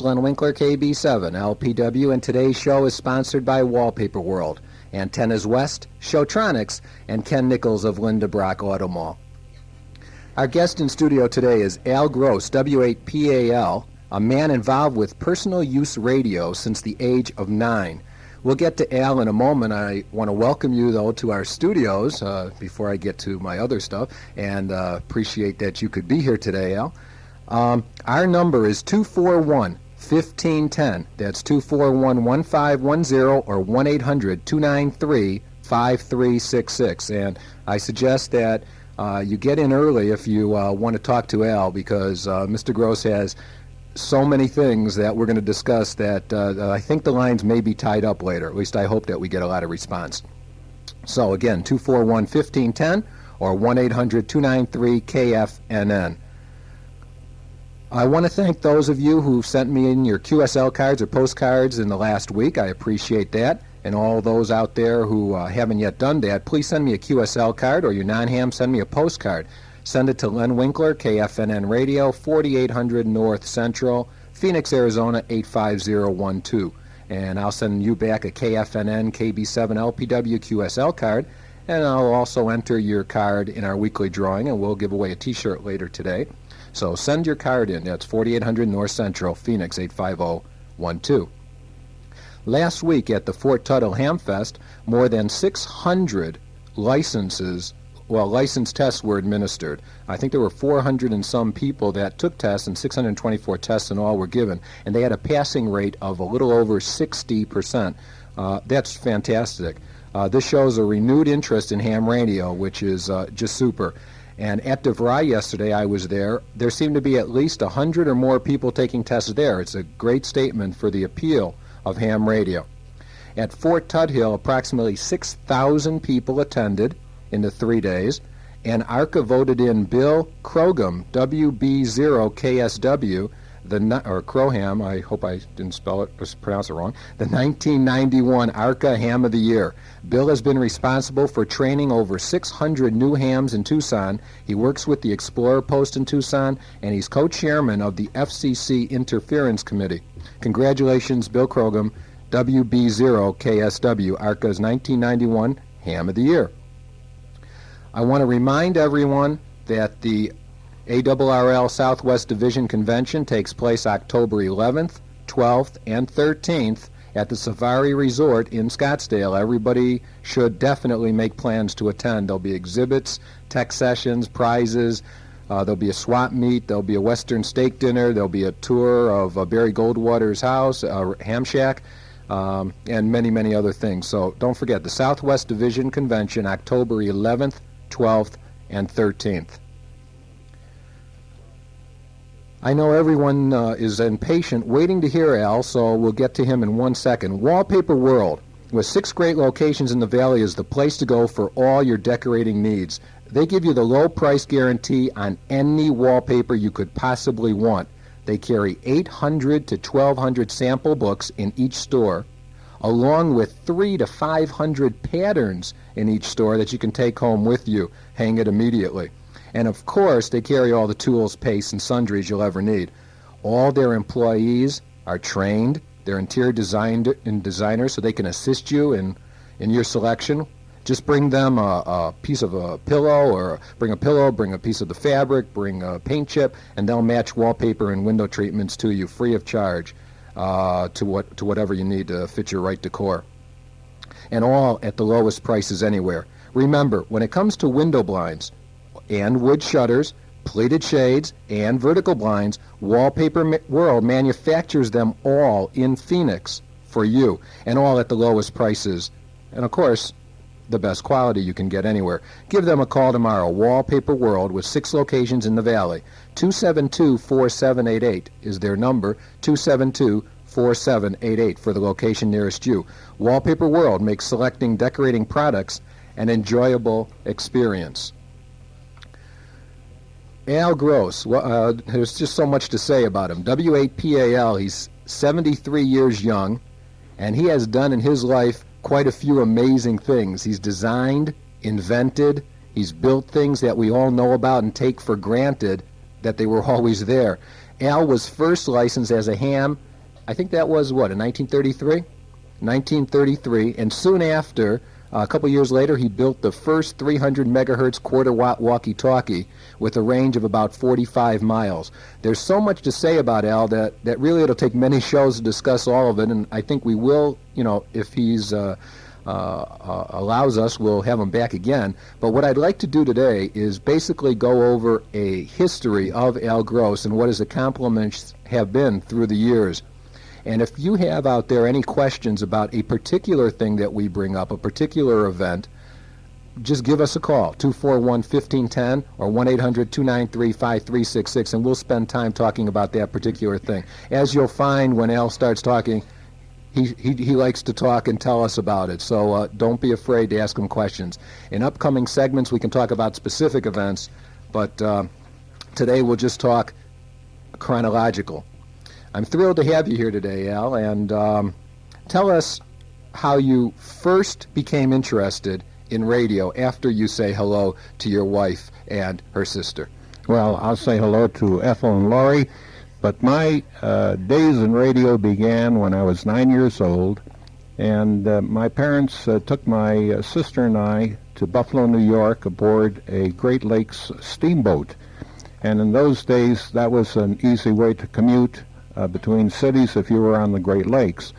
Len Winkler, KB7, LPW, and today's show is sponsored by Wallpaper World, Antennas West, Showtronics, and Ken Nichols of Linda Brock Auto Mall. Our guest in studio today is Al Gross, W8PAL, a man involved with personal use radio since the age of 9. We'll get to Al in a moment. I want to welcome you, though, to our studios before I get to my other stuff, and appreciate that you could be here today, Al. Our number is 241-1510. That's 241-1510 or 1-800-293-5366. And I suggest that you get in early if you want to talk to Al, because Mr. Gross has so many things that we're going to discuss that I think the lines may be tied up later. At least I hope that we get a lot of response. So again, 241-1510 or 1-800-293-KFNN. I want to thank those of you who sent me in your QSL cards or postcards in the last week. I appreciate that. And all those out there who haven't yet done that, please send me a QSL card, or your non-ham, send me a postcard. Send it to Len Winkler, KFNN Radio, 4800 North Central, Phoenix, Arizona, 85012. And I'll send you back a KFNN KB7 LPW QSL card, and I'll also enter your card in our weekly drawing, and we'll give away a T-shirt later today. So send your card in. That's 4800 North Central, Phoenix, 85012. Last week at the Fort Tuttle Ham Fest, more than 600 licensed tests were administered. I think there were 400 and some people that took tests, and 624 tests in all were given, and they had a passing rate of a little over 60%. That's fantastic. This shows a renewed interest in ham radio, which is just super. And at DeVry yesterday, I was there. There seemed to be at least 100 or more people taking tests there. It's a great statement for the appeal of ham radio. At Fort Tuthill, approximately 6,000 people attended in the 3 days, and ARRL voted in Bill Crogam, WB0KSW, or Crowham, I hope I didn't spell it or pronounce it wrong, the 1991 ARRL Ham of the Year. Bill has been responsible for training over 600 new hams in Tucson. He works with the Explorer Post in Tucson, and he's co-chairman of the FCC Interference Committee. Congratulations, Bill Crogam, WB0KSW, ARRL's 1991 Ham of the Year. I want to remind everyone that the ARRL Southwest Division Convention takes place October 11th, 12th, and 13th at the Safari Resort in Scottsdale. Everybody should definitely make plans to attend. There'll be exhibits, tech sessions, prizes. There'll be a swap meet. There'll be a Western steak dinner. There'll be a tour of Barry Goldwater's house, Ham Shack, and many, many other things. So don't forget, the Southwest Division Convention, October 11th, 12th, and 13th. I know everyone is impatient waiting to hear Al, so we'll get to him in 1 second. Wallpaper World, with 6 great locations in the Valley, is the place to go for all your decorating needs. They give you the low price guarantee on any wallpaper you could possibly want. They carry 800 to 1,200 sample books in each store, along with 300 to 500 patterns in each store that you can take home with you. Hang it immediately. And of course, they carry all the tools, pastes, and sundries you'll ever need. All their employees are trained. They're interior designers, so they can assist you in your selection. Just bring them a piece of a pillow, or bring a pillow, bring a piece of the fabric, bring a paint chip, and they'll match wallpaper and window treatments to you free of charge to whatever you need to fit your right decor. And all at the lowest prices anywhere. Remember, when it comes to window blinds and wood shutters, pleated shades, and vertical blinds, Wallpaper World manufactures them all in Phoenix for you, and all at the lowest prices. And of course, the best quality you can get anywhere. Give them a call tomorrow. Wallpaper World, with 6 locations in the Valley. 272-4788 is their number, 272-4788 for the location nearest you. Wallpaper World makes selecting decorating products an enjoyable experience. Al Gross, there's just so much to say about him. W8PAL, he's 73 years young, and he has done in his life quite a few amazing things. He's designed, invented, he's built things that we all know about and take for granted that they were always there. Al was first licensed as a ham I think that was, what, in 1933? 1933, and soon after, a couple years later, he built the first 300 megahertz quarter-watt walkie-talkie with a range of about 45 miles. There's so much to say about Al that really it'll take many shows to discuss all of it, and I think we will, if he's allows us, we'll have him back again. But what I'd like to do today is basically go over a history of Al Gross and what his accomplishments have been through the years. And if you have out there any questions about a particular thing that we bring up, a particular event, just give us a call, 241-1510 or 1-800-293-5366, and we'll spend time talking about that particular thing. As you'll find when Al starts talking, he likes to talk and tell us about it, so don't be afraid to ask him questions. In upcoming segments, we can talk about specific events, but today we'll just talk chronological. I'm thrilled to have you here today, Al, and tell us how you first became interested in radio after you say hello to your wife and her sister. Well, I'll say hello to Ethel and Laurie, but my days in radio began when I was 9 years old, and my parents took my sister and I to Buffalo, New York, aboard a Great Lakes steamboat. And in those days, that was an easy way to commute between cities if you were on the Great Lakes.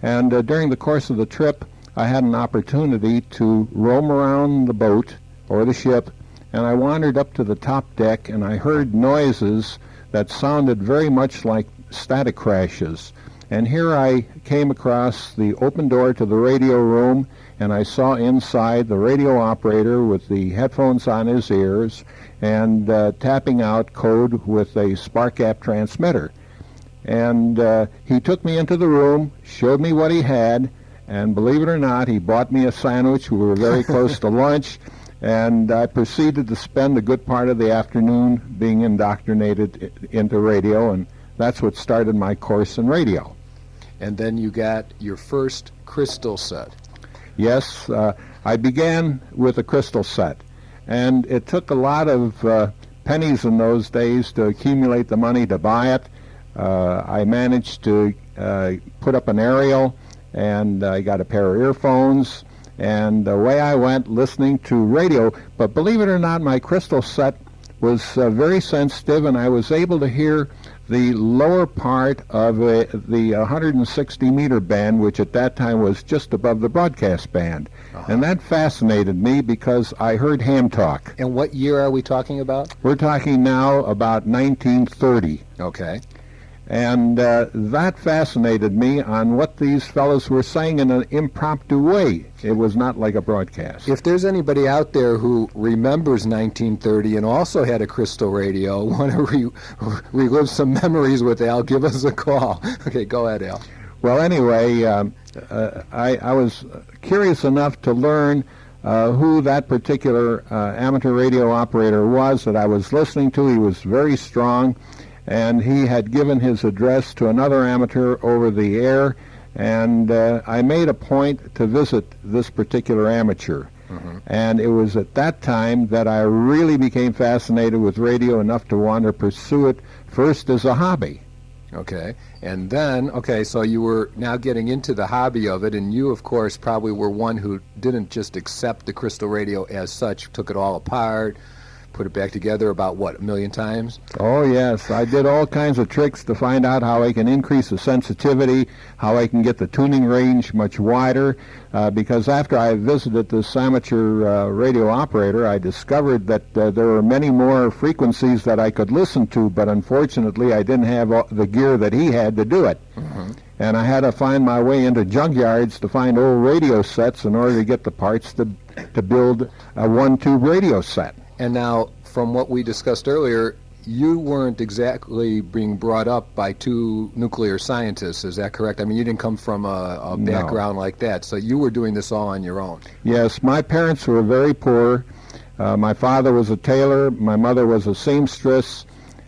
And during the course of the trip, I had an opportunity to roam around the boat or the ship, and I wandered up to the top deck and I heard noises that sounded very much like static crashes. And here I came across the open door to the radio room, and I saw inside the radio operator with the headphones on his ears and tapping out code with a spark gap transmitter. And he took me into the room, showed me what he had, and believe it or not, he bought me a sandwich. We were very close to lunch, and I proceeded to spend a good part of the afternoon being indoctrinated into radio, and that's what started my course in radio. And then you got your first crystal set. Yes, I began with a crystal set, and it took a lot of pennies in those days to accumulate the money to buy it. I managed to put up an aerial, and I got a pair of earphones, and away I went listening to radio. But believe it or not, my crystal set was very sensitive, and I was able to hear the lower part of the 160-meter band, which at that time was just above the broadcast band. And that fascinated me because I heard ham talk. And what year are we talking about? We're talking now about 1930. Okay. And that fascinated me on what these fellows were saying in an impromptu way. It was not like a broadcast. If there's anybody out there who remembers 1930 and also had a crystal radio, want to relive some memories with Al, give us a call. Okay, go ahead, Al. Well, anyway, I was curious enough to learn who that particular amateur radio operator was that I was listening to. He was very strong, and he had given his address to another amateur over the air, and I made a point to visit this particular amateur. Mm-hmm. And it was at that time that I really became fascinated with radio enough to want to pursue it first as a hobby. Okay, and then, so you were now getting into the hobby of it, and you, of course, probably were one who didn't just accept the crystal radio as such, took it all apart, put it back together about, what, 1 million times? Oh, yes. I did all kinds of tricks to find out how I can increase the sensitivity, how I can get the tuning range much wider, because after I visited this amateur radio operator, I discovered that there were many more frequencies that I could listen to, but unfortunately I didn't have the gear that he had to do it. Mm-hmm. And I had to find my way into junkyards to find old radio sets in order to get the parts to build a one-tube radio set. And now, from what we discussed earlier, you weren't exactly being brought up by two nuclear scientists, is that correct? I mean, you didn't come from a background like that, so you were doing this all on your own. Yes, my parents were very poor. My father was a tailor, my mother was a seamstress,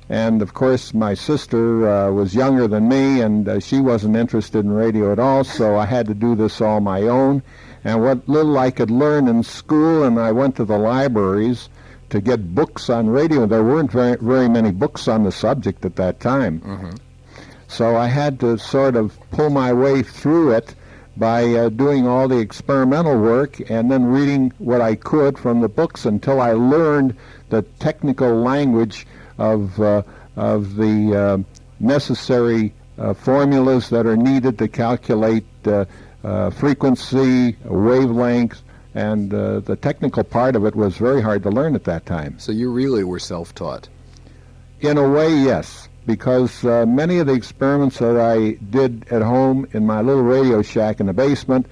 and of course my sister was younger than me, and she wasn't interested in radio at all, so I had to do this all my own. And what little I could learn in school, and I went to the libraries to get books on radio. There weren't very many books on the subject at that time. Mm-hmm. so I had to sort of pull my way through it by doing all the experimental work and then reading what I could from the books until I learned the technical language of the necessary formulas that are needed to calculate frequency, wavelength, and the technical part of it was very hard to learn at that time. So you really were self-taught? In a way, yes, because many of the experiments that I did at home in my little radio shack in the basement,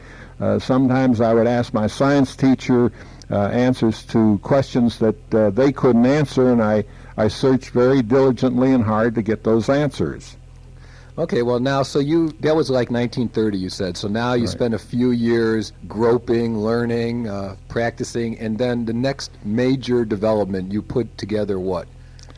sometimes I would ask my science teacher answers to questions that they couldn't answer, and I searched very diligently and hard to get those answers. Okay, well now, so that was like 1930, you said. So now you Right. spent a few years groping, learning, practicing, and then the next major development, you put together what?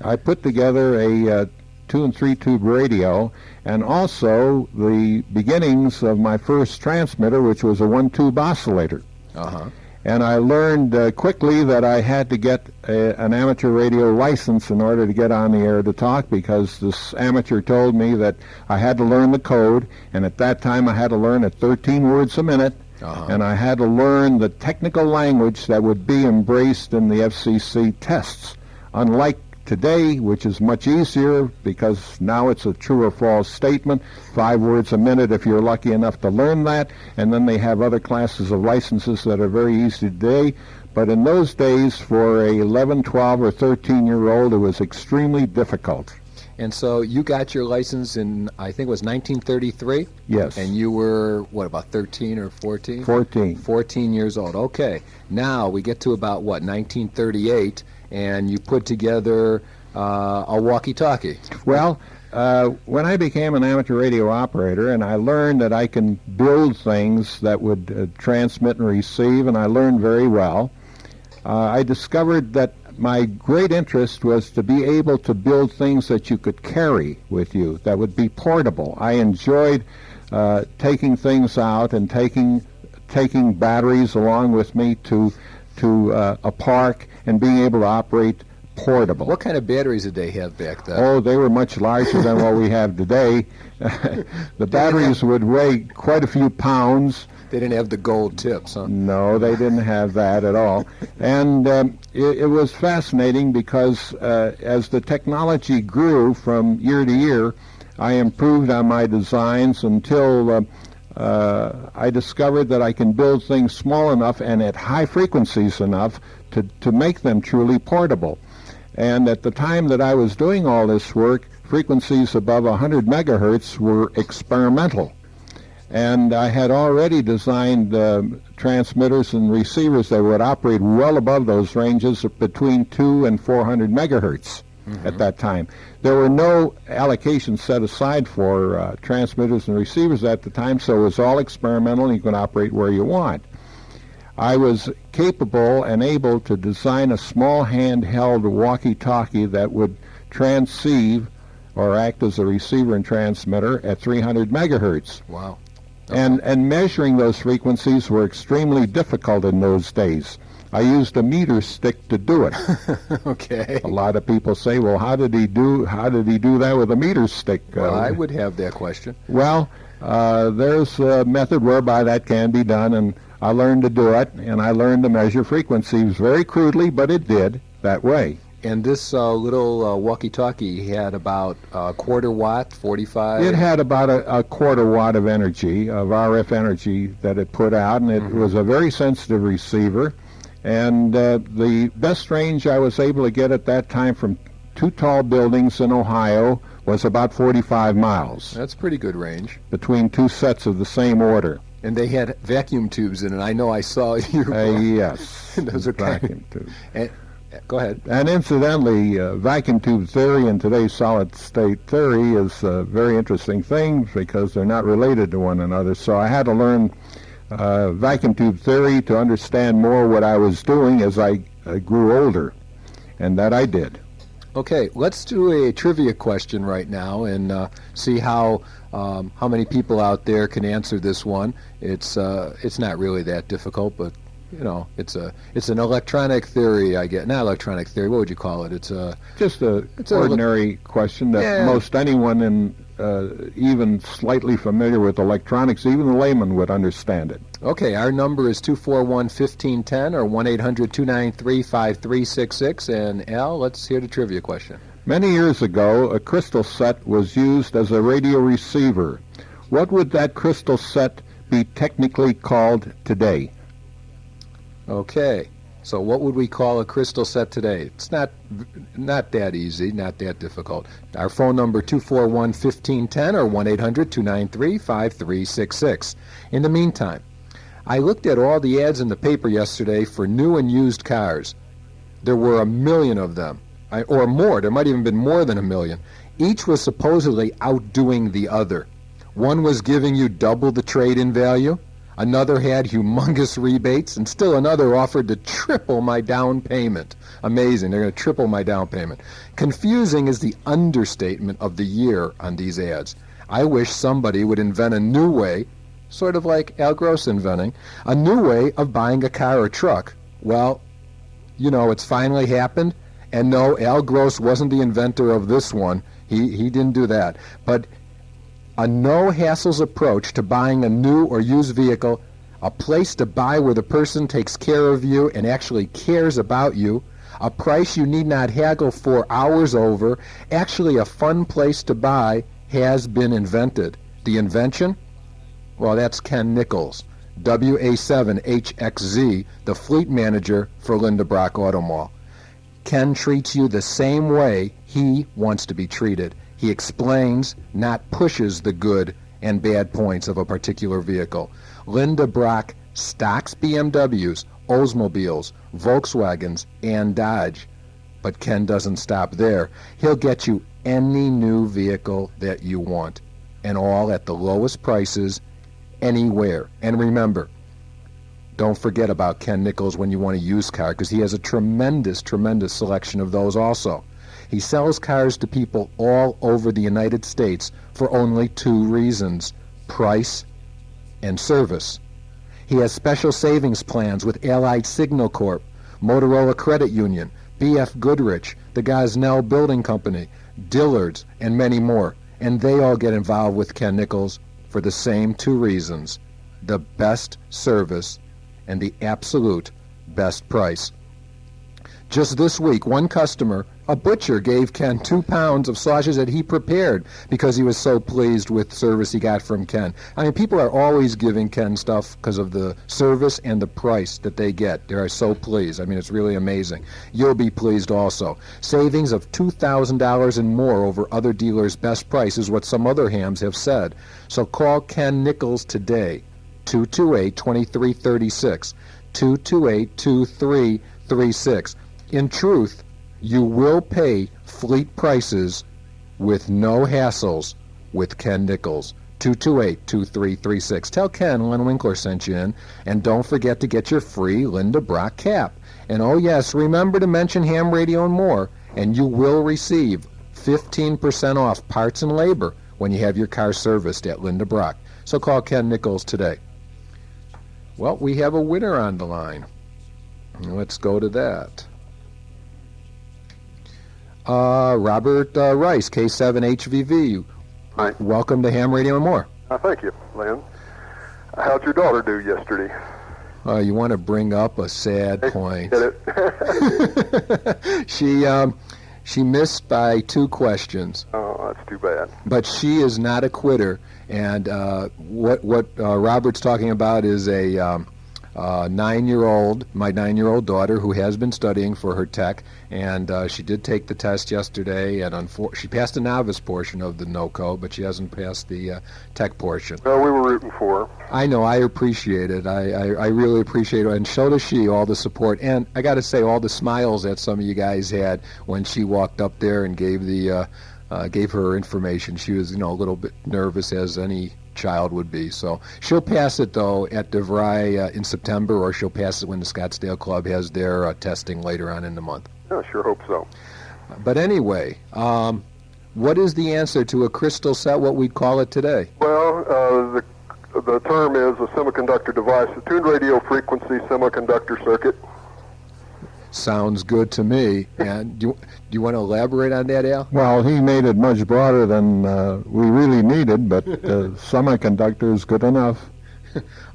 I put together a 2 and 3 tube radio, and also the beginnings of my first transmitter, which was a 1 tube oscillator. Uh-huh. And I learned quickly that I had to get an amateur radio license in order to get on the air to talk, because this amateur told me that I had to learn the code, and at that time I had to learn at 13 words a minute, and I had to learn the technical language that would be embraced in the FCC tests. Unlike today, which is much easier because now it's a true or false statement, 5 words a minute if you're lucky enough to learn that, and then they have other classes of licenses that are very easy today. But in those days, for a 11, 12, or 13-year-old, it was extremely difficult. And so you got your license in, I think it was 1933? Yes. And you were, what, about 13 or 14? 14. 14 years old. Okay. Now we get to about, what, 1938, and you put together a walkie-talkie. Well, when I became an amateur radio operator and I learned that I can build things that would transmit and receive, and I learned very well, I discovered that my great interest was to be able to build things that you could carry with you, that would be portable. I enjoyed taking things out and taking batteries along with me to a park and being able to operate portable. What kind of batteries did they have back then? Oh, they were much larger than what we have today. The batteries would weigh quite a few pounds. They didn't have the gold tips, huh? No, they didn't have that at all. And it was fascinating because as the technology grew from year to year, I improved on my designs until I discovered that I can build things small enough and at high frequencies enough to make them truly portable. And at the time that I was doing all this work, frequencies above 100 megahertz were experimental. And I had already designed transmitters and receivers that would operate well above those ranges between 2 and 400 megahertz at that time. There were no allocations set aside for transmitters and receivers at the time, so it was all experimental, and you could operate where you want. I was capable and able to design a small handheld walkie-talkie that would transceive or act as a receiver and transmitter at 300 megahertz. Wow. And measuring those frequencies were extremely difficult in those days. I used a meter stick to do it. Okay. A lot of people say, well, how did he do that with a meter stick? Well, I would have that question. Well, there's a method whereby that can be done, and I learned to do it, and I learned to measure frequencies very crudely, but it did that way. And this little walkie-talkie had about a quarter watt, 45? It had about a quarter watt of energy, of RF energy that it put out, and it was a very sensitive receiver. And the best range I was able to get at that time from 2 tall buildings in Ohio was about 45 miles. That's pretty good range. Between 2 sets of the same order. And they had vacuum tubes in it. I know I saw your Yes. Those are vacuum tubes. Go ahead. And incidentally, vacuum tube theory and today's solid state theory is a very interesting thing because they're not related to one another. So I had to learn vacuum tube theory to understand more what I was doing as I grew older, and that I did. Okay, let's do a trivia question right now and see how many people out there can answer this one. It's not really that difficult, but you know, it's an electronic theory. Not electronic theory. What would you call it? It's just an ordinary question that most anyone even slightly familiar with electronics, even the layman would understand it. Okay, our number is 241-1510 or 1-800-293-5366. And Al, let's hear the trivia question. Many years ago, a crystal set was used as a radio receiver. What would that crystal set be technically called today? Okay, so what would we call a crystal set today? It's not that easy, not that difficult. Our phone number 241-1510 or 1-800-293-5366. In the meantime, I looked at all the ads in the paper yesterday for new and used cars. There were 1 million of them, or more. There might even been more than 1 million. Each was supposedly outdoing the other. One was giving you double the trade-in value. Another had humongous rebates, and still another offered to triple my down payment. Amazing, they're going to triple my down payment. Confusing is the understatement of the year on these ads. I wish somebody would invent a new way, sort of like Al Gross inventing, a new way of buying a car or truck. Well, you know, it's finally happened, and no, Al Gross wasn't the inventor of this one. He didn't do that. But a no-hassles approach to buying a new or used vehicle, a place to buy where the person takes care of you and actually cares about you, a price you need not haggle for hours over, actually a fun place to buy, has been invented. The invention? Well, that's Ken Nichols, WA7HXZ, the fleet manager for Linda Brock Auto Mall. Ken treats you the same way he wants to be treated. He explains, not pushes, the good and bad points of a particular vehicle. Linda Brock stocks BMWs, Oldsmobiles, Volkswagens, and Dodge. But Ken doesn't stop there. He'll get you any new vehicle that you want, and all at the lowest prices anywhere. And remember, don't forget about Ken Nichols when you want a used car, because he has a tremendous, tremendous selection of those also. He sells cars to people all over the United States for only 2 reasons: price and service. He has special savings plans with Allied Signal Corp, Motorola Credit Union, B.F. Goodrich, the Gosnell Building Company, Dillard's, and many more. And they all get involved with Ken Nichols for the same 2 reasons: the best service and the absolute best price. Just this week, one customer, a butcher, gave Ken 2 pounds of sausages that he prepared because he was so pleased with service he got from Ken. I mean, people are always giving Ken stuff because of the service and the price that they get. They are so pleased. I mean, it's really amazing. You'll be pleased also. Savings of $2,000 and more over other dealers' best price is what some other hams have said. So call Ken Nichols today, 228-2336, 228-2336. In truth, you will pay fleet prices with no hassles with Ken Nichols. 228-2336. Tell Ken Len Winkler sent you in, and don't forget to get your free Linda Brock cap. And oh yes, remember to mention ham radio and more, and you will receive 15% off parts and labor when you have your car serviced at Linda Brock. So call Ken Nichols today. Well, we have a winner on the line. Let's go to that. Robert Rice, K7HVV. Hi. Welcome to Ham Radio and More. Thank you, Len. How'd your daughter do yesterday? You want to bring up a sad point. Get it? She missed by 2 questions. Oh, that's too bad. But she is not a quitter. And what Robert's talking about is a 9-year-old, my 9-year-old daughter, who has been studying for her tech, and she did take the test yesterday, and she passed the novice portion of the no-code, but she hasn't passed the tech portion. Well, we were rooting for her. I know, I appreciate it. I really appreciate it, and so does she, all the support. And I got to say, all the smiles that some of you guys had when she walked up there and gave her information. She was, a little bit nervous, as any child would be. So she'll pass it, though, at DeVry in September, or she'll pass it when the Scottsdale Club has their testing later on in the month. I sure hope so. But anyway, what is the answer to a crystal set, what we'd call it today? Well, the term is a semiconductor device, a tuned radio frequency semiconductor circuit. Sounds good to me. And do you want to elaborate on that, Al? Well, he made it much broader than we really needed, but semiconductor is good enough.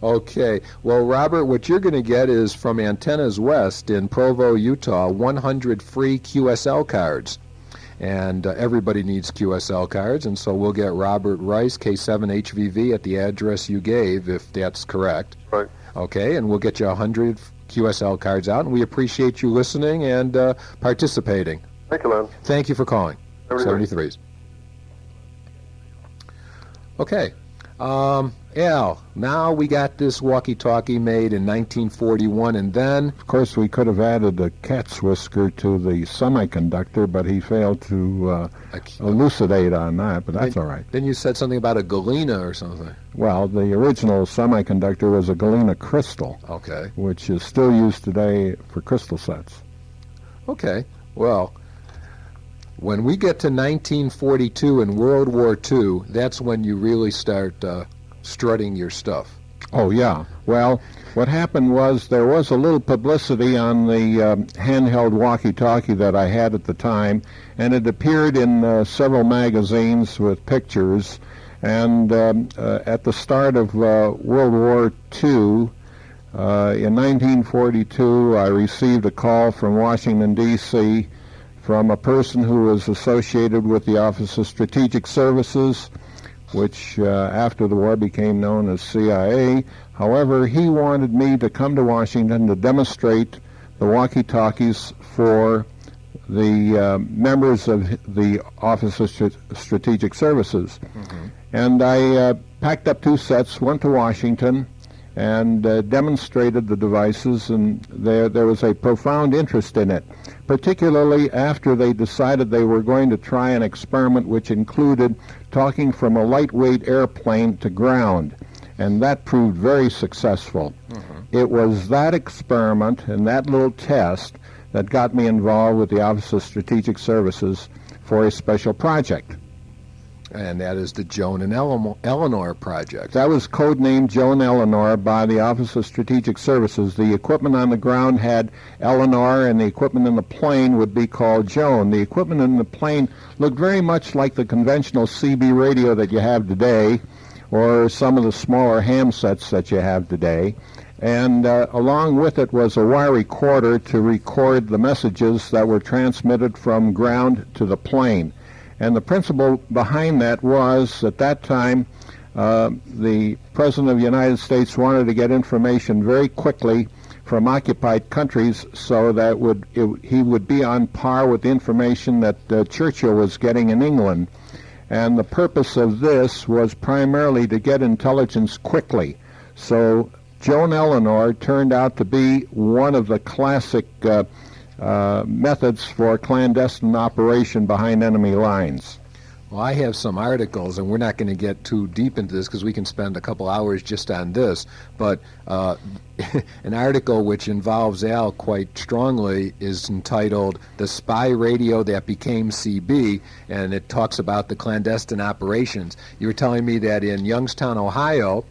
Okay. Well, Robert, what you're going to get is from Antennas West in Provo, Utah, 100 free QSL cards. And everybody needs QSL cards, and so we'll get Robert Rice, K7HVV, at the address you gave, if that's correct. Right. Okay, and we'll get you 100 QSL cards out, and we appreciate you listening and participating. Thank you, Len. Thank you for calling. 73. 73s. Okay. Al, now we got this walkie-talkie made in 1941, and then... Of course, we could have added a cat's whisker to the semiconductor, but he failed to elucidate on that, but that's all right. Then you said something about a galena or something. Well, the original semiconductor was a galena crystal, Okay. which is still used today for crystal sets. Okay. Well, when we get to 1942 and World War II, that's when you really start strutting your stuff. Oh, yeah. Well, what happened was there was a little publicity on the handheld walkie-talkie that I had at the time, and it appeared in several magazines with pictures. And at the start of World War II, in 1942, I received a call from Washington, D.C., from a person who was associated with the Office of Strategic Services, which after the war became known as CIA. However, he wanted me to come to Washington to demonstrate the walkie-talkies for the members of the Office of Strategic Services. Mm-hmm. And I packed up 2 sets, went to Washington, and demonstrated the devices, and there was a profound interest in it, particularly after they decided they were going to try an experiment which included talking from a lightweight airplane to ground, and that proved very successful. Mm-hmm. It was that experiment and that little test that got me involved with the Office of Strategic Services for a special project. And that is the Joan and Eleanor project. That was codenamed Joan Eleanor by the Office of Strategic Services. The equipment on the ground had Eleanor, and the equipment in the plane would be called Joan. The equipment in the plane looked very much like the conventional CB radio that you have today, or some of the smaller ham sets that you have today. And along with it was a wire recorder to record the messages that were transmitted from ground to the plane. And the principle behind that was, at that time, the President of the United States wanted to get information very quickly from occupied countries so that he would be on par with the information that Churchill was getting in England. And the purpose of this was primarily to get intelligence quickly. So Joan Eleanor turned out to be one of the classic methods for clandestine operation behind enemy lines. Well, I have some articles, and we're not going to get too deep into this because we can spend a couple hours just on this, but an article which involves Al quite strongly is entitled "The Spy Radio That Became CB," and it talks about the clandestine operations. You were telling me that in Youngstown, Ohio,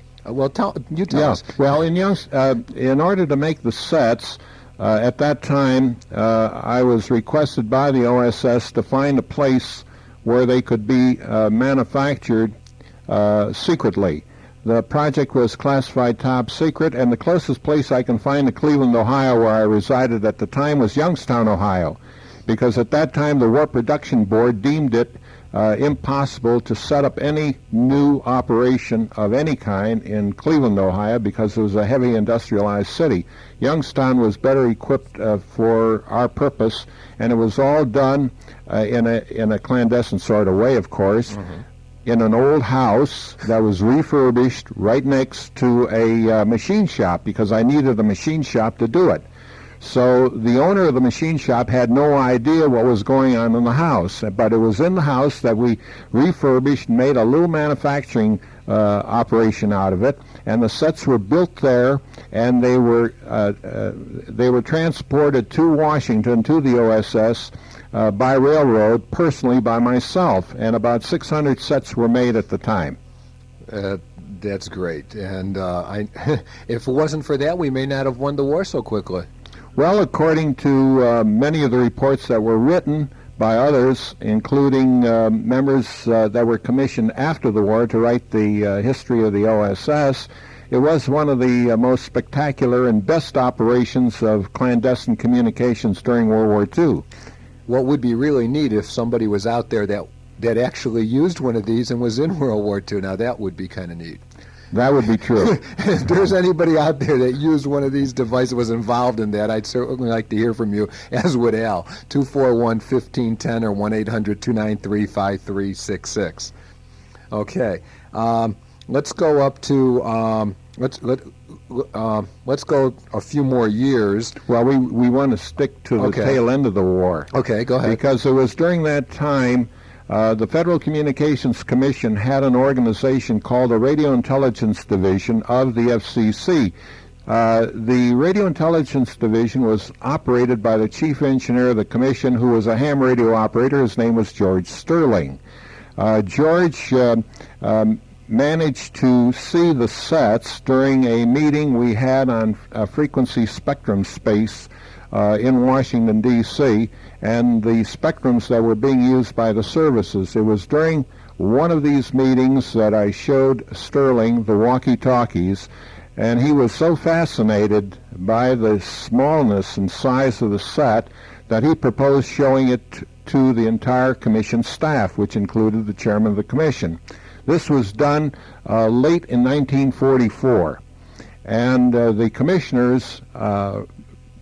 tell us. Well, in order to make the sets, at that time, I was requested by the OSS to find a place where they could be manufactured secretly. The project was classified top secret, and the closest place I can find to Cleveland, Ohio, where I resided at the time, was Youngstown, Ohio, because at that time the War Production Board deemed it impossible to set up any new operation of any kind in Cleveland, Ohio, because it was a heavy industrialized city. Youngstown was better equipped for our purpose, and it was all done in a clandestine sort of way, of course, in an old house that was refurbished right next to a machine shop, because I needed a machine shop to do it. So the owner of the machine shop had no idea what was going on in the house, but it was in the house that we refurbished and made a little manufacturing operation out of it, and the sets were built there, and they were transported to Washington, to the OSS, by railroad, personally by myself, and about 600 sets were made at the time. That's great, and if it wasn't for that, we may not have won the war so quickly. Well, according to many of the reports that were written by others, including members that were commissioned after the war to write the history of the OSS, it was one of the most spectacular and best operations of clandestine communications during World War II. What would be really neat if somebody was out there that actually used one of these and was in World War II. Now, that would be kind of neat. That would be true. If there's anybody out there that used one of these devices, was involved in that, I'd certainly like to hear from you, as would Al. 241-1510 or 1-800-293-5366. Okay. Let's go up to let's go a few more years. Well, we want to stick to the tail end of the war. Okay, go ahead. Because it was during that time the Federal Communications Commission had an organization called the Radio Intelligence Division of the FCC. The Radio Intelligence Division was operated by the chief engineer of the commission, who was a ham radio operator. His name was George Sterling. George managed to see the sets during a meeting we had on frequency spectrum space in Washington, D.C., and the spectrums that were being used by the services. It was during one of these meetings that I showed Sterling the walkie-talkies, and he was so fascinated by the smallness and size of the set that he proposed showing it to the entire commission staff, which included the chairman of the commission. This was done late in 1944, and the commissioners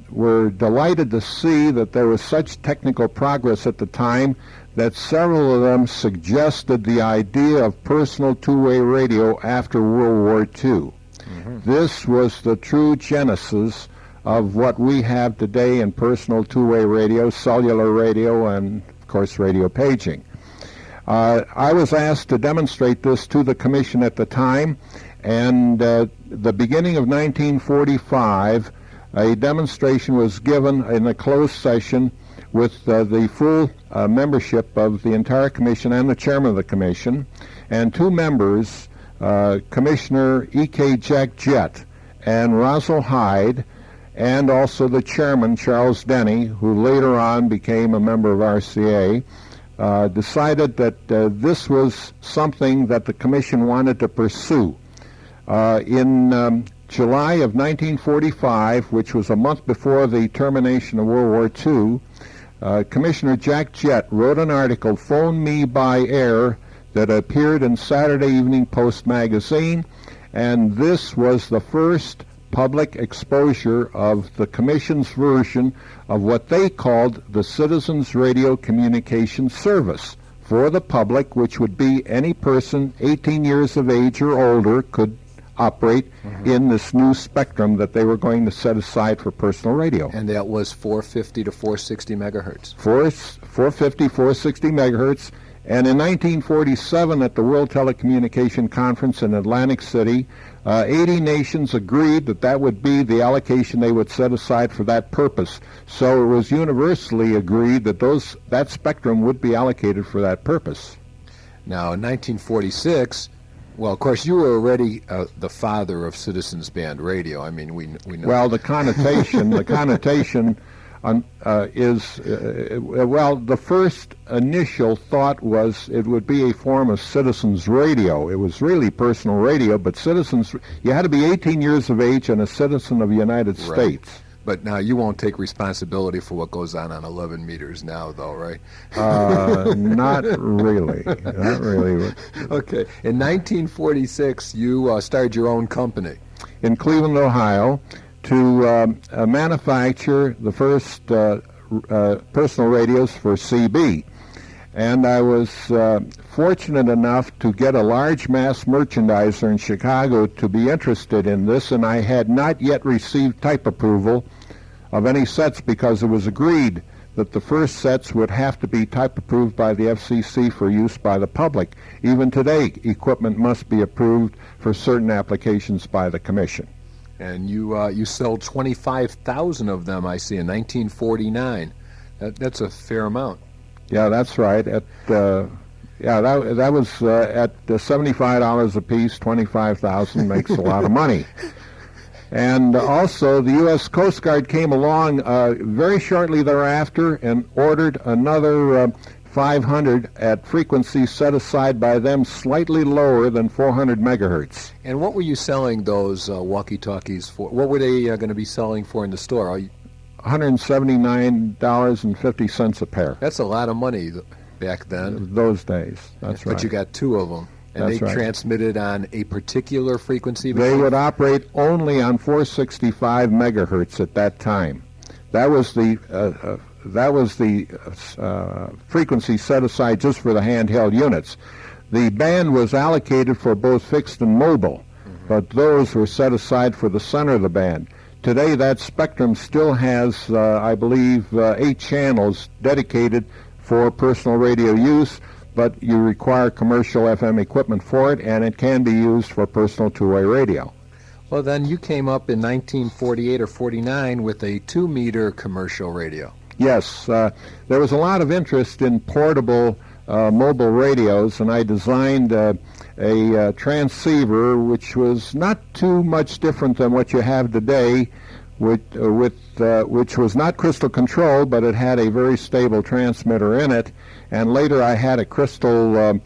were delighted to see that there was such technical progress at the time that several of them suggested the idea of personal two-way radio after World War II. This was the true genesis of what we have today in personal two-way radio, cellular radio, and, of course, radio paging. I was asked to demonstrate this to the commission at the time, and the beginning of 1945, a demonstration was given in a closed session with the full membership of the entire commission and the chairman of the commission, and two members, Commissioner E.K. Jack Jett and Rosal Hyde, and also the chairman, Charles Denny, who later on became a member of RCA, decided that this was something that the commission wanted to pursue. In July of 1945, which was a month before the termination of World War II, Commissioner Jack Jett wrote an article, "Phone Me by Air," that appeared in Saturday Evening Post magazine, and this was the first public exposure of the Commission's version of what they called the Citizens Radio Communication Service for the public, which would be any person 18 years of age or older could operate in this new spectrum that they were going to set aside for personal radio. And that was 450 to 460 megahertz. 450, 460 megahertz. And in 1947, at the World Telecommunication Conference in Atlantic City, 80 nations agreed that that would be the allocation they would set aside for that purpose. So it was universally agreed that that spectrum would be allocated for that purpose. Now, in 1946, well, of course, you were already the father of Citizens Band Radio. I mean, we know. Well, the connotation is the first initial thought was it would be a form of citizens radio. It was really personal radio, but citizens, you had to be 18 years of age and a citizen of the United States. But now you won't take responsibility for what goes on 11 meters now, though, right? Not really. Not really. Okay. In 1946, you started your own company. In Cleveland, Ohio, to manufacture the first personal radios for CB. And I was fortunate enough to get a large mass merchandiser in Chicago to be interested in this, and I had not yet received type approval of any sets because it was agreed that the first sets would have to be type approved by the FCC for use by the public. Even today, equipment must be approved for certain applications by the Commission. And you sold 25,000 of them, I see, in 1949. That's a fair amount. Yeah, that's right. That was at $75 a piece. 25,000 makes a lot of money. And also, the U.S. Coast Guard came along very shortly thereafter and ordered another 500 at frequencies set aside by them slightly lower than 400 megahertz. And what were you selling those walkie-talkies for? What were they going to be selling for in the store? $179.50 a pair. That's a lot of money back then. Those days, that's right. But you got two of them. And That's they right. transmitted on a particular frequency? They would operate only on 465 megahertz at that time. That was the frequency set aside just for the handheld units. The band was allocated for both fixed and mobile, but those were set aside for the center of the band. Today, that spectrum still has, I believe, 8 channels dedicated for personal radio use, but you require commercial FM equipment for it, and it can be used for personal two-way radio. Well, then you came up in 1948 or 49 with a 2-meter commercial radio. Yes, there was a lot of interest in portable mobile radios, and I designed a transceiver which was not too much different than what you have today, which was not crystal controlled, but it had a very stable transmitter in it. And later I had a crystal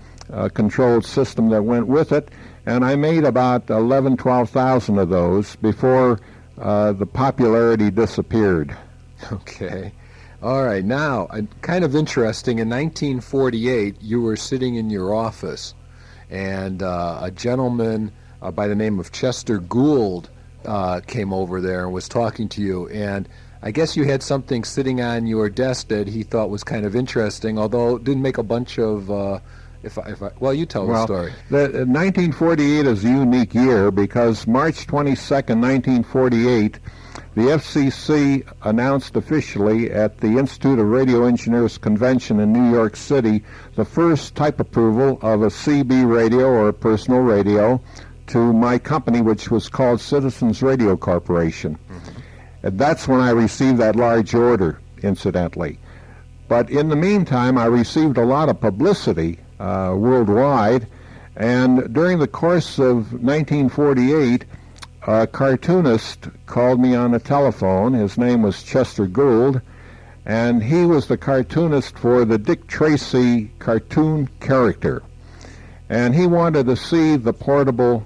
controlled system that went with it, and I made about 12,000 of those before the popularity disappeared. Okay. All right. Now, kind of interesting, in 1948, you were sitting in your office, and a gentleman by the name of Chester Gould came over there and was talking to you, and I guess you had something sitting on your desk that he thought was kind of interesting, although it didn't make a bunch of, well, you tell the story. 1948 is a unique year because March 22nd, 1948, the FCC announced officially at the Institute of Radio Engineers Convention in New York City the first type approval of a CB radio, or a personal radio, to my company, which was called Citizens Radio Corporation. And that's when I received that large order, incidentally. But in the meantime, I received a lot of publicity worldwide, and during the course of 1948, a cartoonist called me on the telephone. His name was Chester Gould, and he was the cartoonist for the Dick Tracy cartoon character. And he wanted to see the portable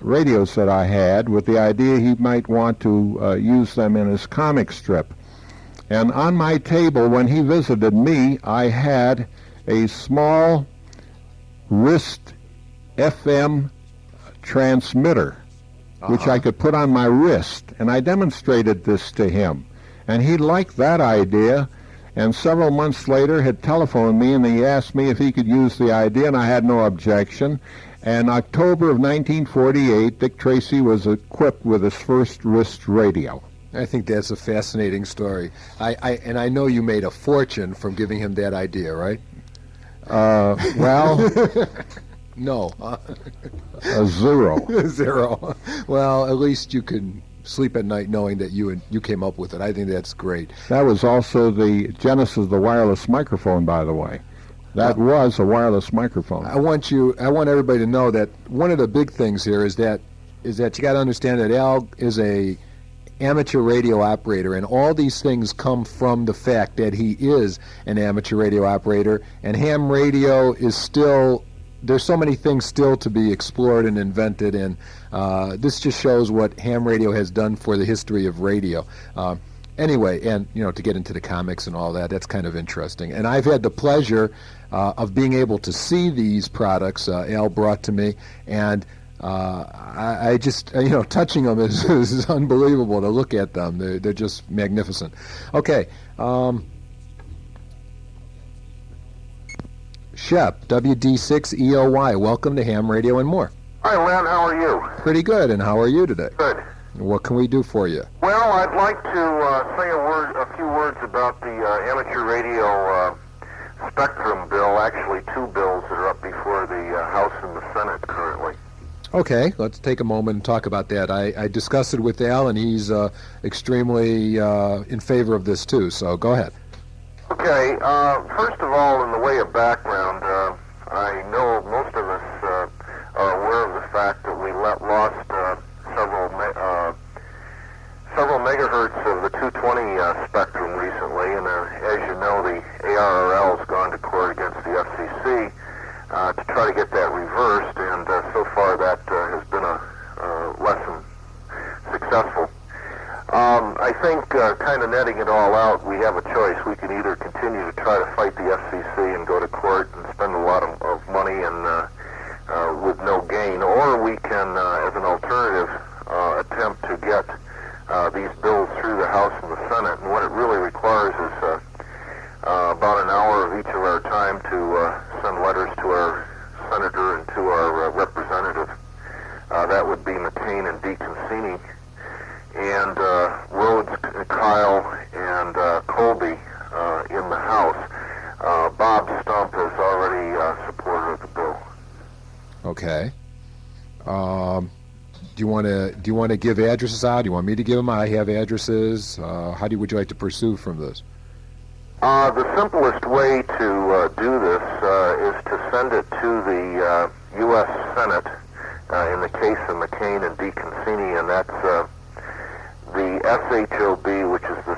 radios that I had, with the idea he might want to use them in his comic strip. And on my table, when he visited me, I had a small wrist FM transmitter, which I could put on my wrist, and I demonstrated this to him. And he liked that idea, and several months later had telephoned me, and he asked me if he could use the idea, and I had no objection. And October of 1948, Dick Tracy was equipped with his first wrist radio. I think that's a fascinating story. And I know you made a fortune from giving him that idea, right? Well, No. a zero. Zero. Well, at least you can sleep at night knowing that you came up with it. I think that's great. That was also the genesis of the wireless microphone, by the way. That was a wireless microphone. I want everybody to know that one of the big things here is that you got to understand that Al is a amateur radio operator, and all these things come from the fact that he is an amateur radio operator, and ham radio is still, there's so many things still to be explored and invented, and this just shows what ham radio has done for the history of radio. Anyway, and to get into the comics and all that, that's kind of interesting. And I've had the pleasure of being able to see these products Al brought to me, and I just, touching them is unbelievable to look at them. They're just magnificent. Okay. Shep, WD6EOY, welcome to Ham Radio and More. Hi, Len. How are you? Pretty good, and how are you today? Good. What can we do for you? Well, I'd like to say a few words about the amateur radio spectrum bill. Actually, 2 bills that are up before the House and the Senate currently. Okay, let's take a moment and talk about that. I discussed it with Al, and he's extremely in favor of this too, so go ahead. Okay, first of all, in the way of background, I know most of us are aware of the fact that we lost several gigahertz of the 220 spectrum recently, and as you know, the ARRL has gone to court against the FCC to try to get that reversed, and so far that has been a less than successful. I think kind of netting it all out, we have a choice. We can either continue to try to fight the FCC and go to court and spend a lot of money and with no gain, or we can, as an alternative, attempt to get these bills through the House and the Senate. And what it really requires is about an hour of each of our time to send letters to our senator and to our representative. That would be McCain and DeConcini. And Rhodes, Kyle, and Colby in the House. Bob Stump has already supported the bill. Okay. Do you want to give addresses out? Do you want me to give them? I have addresses. Would you like to pursue from this? The simplest way to do this is to send it to the U.S. Senate in the case of McCain and DeConcini, and that's the SHOB, which is the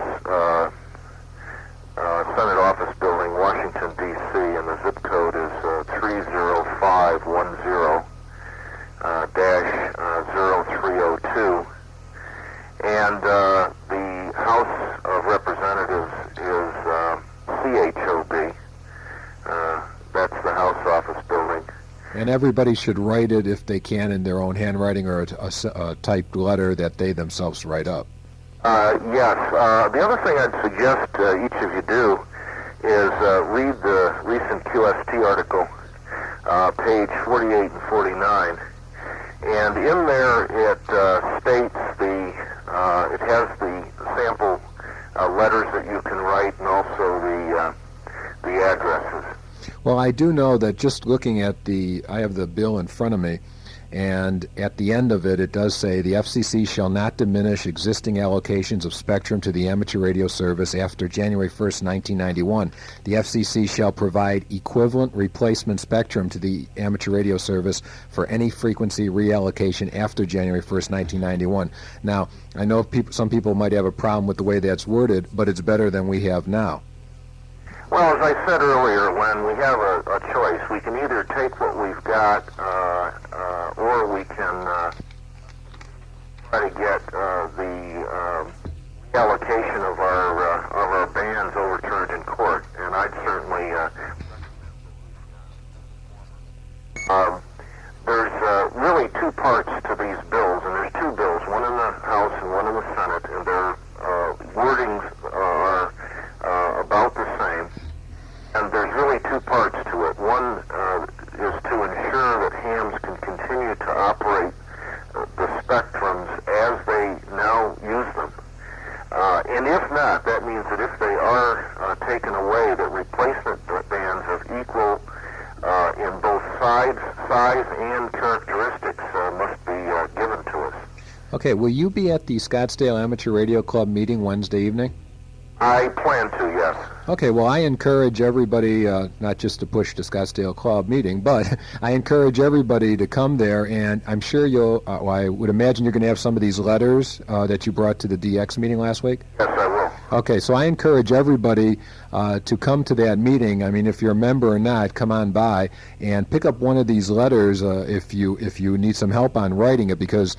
Senate Office Building, Washington, D.C., and the zip code is 30510-0302. And the House of Representatives is CHOB. That's the House Office Building. And everybody should write it if they can in their own handwriting, or a typed letter that they themselves write up. Yes. The other thing I'd suggest each of you do is read the recent QST article, page 48 and 49. And in there it states it has the sample letters that you can write, and also the addresses. Well, I do know that just looking at I have the bill in front of me, and at the end of it, it does say the FCC shall not diminish existing allocations of spectrum to the amateur radio service after January 1st, 1991. The FCC shall provide equivalent replacement spectrum to the amateur radio service for any frequency reallocation after January 1st, 1991. Now, I know some people might have a problem with the way that's worded, but it's better than we have now. Well, as I said earlier, Len, we have a choice. We can either take what we've got, or we can try to get the allocation of our bands overturned in court. And I'd certainly there's really two parts to these bills, and there's two bills, one in the House and one in the Senate, and their wordings are about the same. And there's really two parts to it. One is to ensure that hams can continue to operate the spectrums as they now use them. And if not, that means that if they are taken away, that replacement bands of equal in both size and characteristics must be given to us. Okay, will you be at the Scottsdale Amateur Radio Club meeting Wednesday evening? I plan to, yes. Okay, well, I encourage everybody, not just to push the Scottsdale Club meeting, but I encourage everybody to come there, and I'm sure I would imagine you're going to have some of these letters that you brought to the DX meeting last week? Yes, I will. Okay, so I encourage everybody to come to that meeting. I mean, if you're a member or not, come on by and pick up one of these letters if you need some help on writing it, because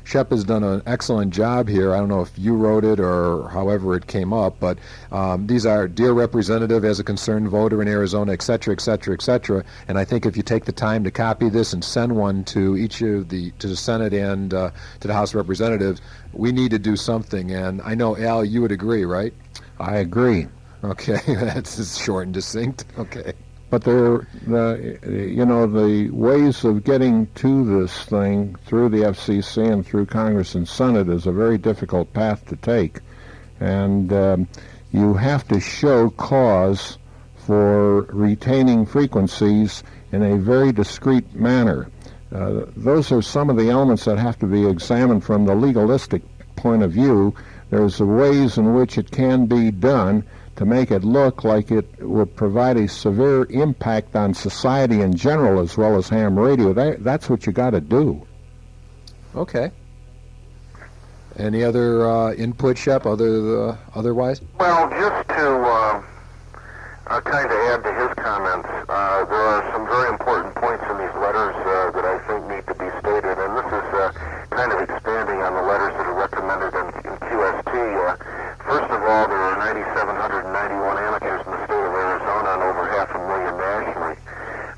Shep has done an excellent job here. I don't know if you wrote it or however it came up, but these are Dear Representative, as a concerned voter in Arizona, et cetera, et cetera, et cetera. And I think if you take the time to copy this and send one to to the Senate and to the House of Representatives, we need to do something. And I know, Al, you would agree, right? I agree. Okay, that's short and distinct. Okay. But the ways of getting to this thing through the FCC and through Congress and Senate is a very difficult path to take. And you have to show cause for retaining frequencies in a very discrete manner. Those are some of the elements that have to be examined from the legalistic point of view. There's ways in which it can be done to make it look like it will provide a severe impact on society in general as well as ham radio. That's what you got to do. Okay. Any other input, Shep, otherwise? Well, just to kind of add to his comments, there are some very important points in these letters that I think need to be stated, and this is kind of expanding on the letters that are recommended in QST. First of all, there are 9,791 amateurs in the state of Arizona and over 500,000 nationally.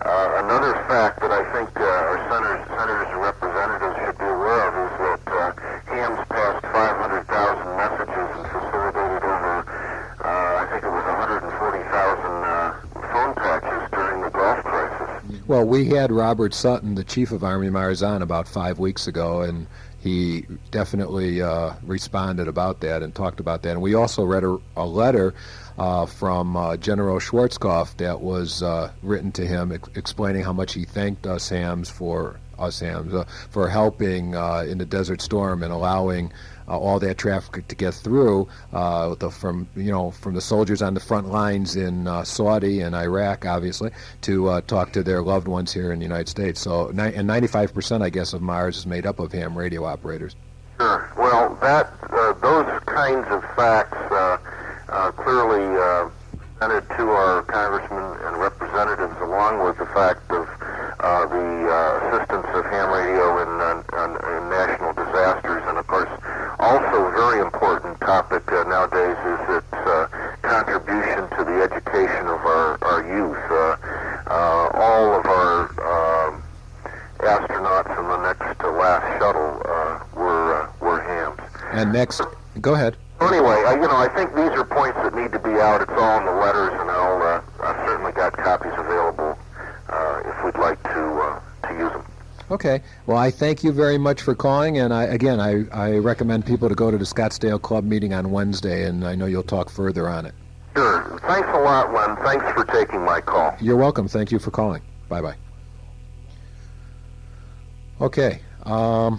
Another fact that I think our senators and representatives should be aware of is that hams passed 500,000 messages and facilitated over, I think it was 140,000 phone patches during the Gulf crisis. Well, we had Robert Sutton, the chief of Army Mars, on about 5 weeks ago, and he definitely responded about that and talked about that. And we also read a letter from General Schwarzkopf that was written to him explaining how much he thanked us hams for helping in the Desert Storm and allowing all that traffic to get through from the soldiers on the front lines in Saudi and Iraq, obviously, to talk to their loved ones here in the United States. So, and 95%, I guess, of Mars is made up of ham radio operators. Sure. Well, those kinds of facts clearly presented to our congressmen and representatives, along with the fact of the assistance of ham radio in national disasters, and of course, also a very important topic nowadays is its contribution to the education of our youth. All of our astronauts in the next to last shuttle were hams. And next, go ahead. Anyway, I think these are points that need to be out. It's all in the letters, and I've certainly got copies available if we'd like to use them. Okay. Well, I thank you very much for calling, and I recommend people to go to the Scottsdale Club meeting on Wednesday, and I know you'll talk further on it. Sure. Thanks a lot, Len. Thanks for taking my call. You're welcome. Thank you for calling. Bye-bye. Okay. I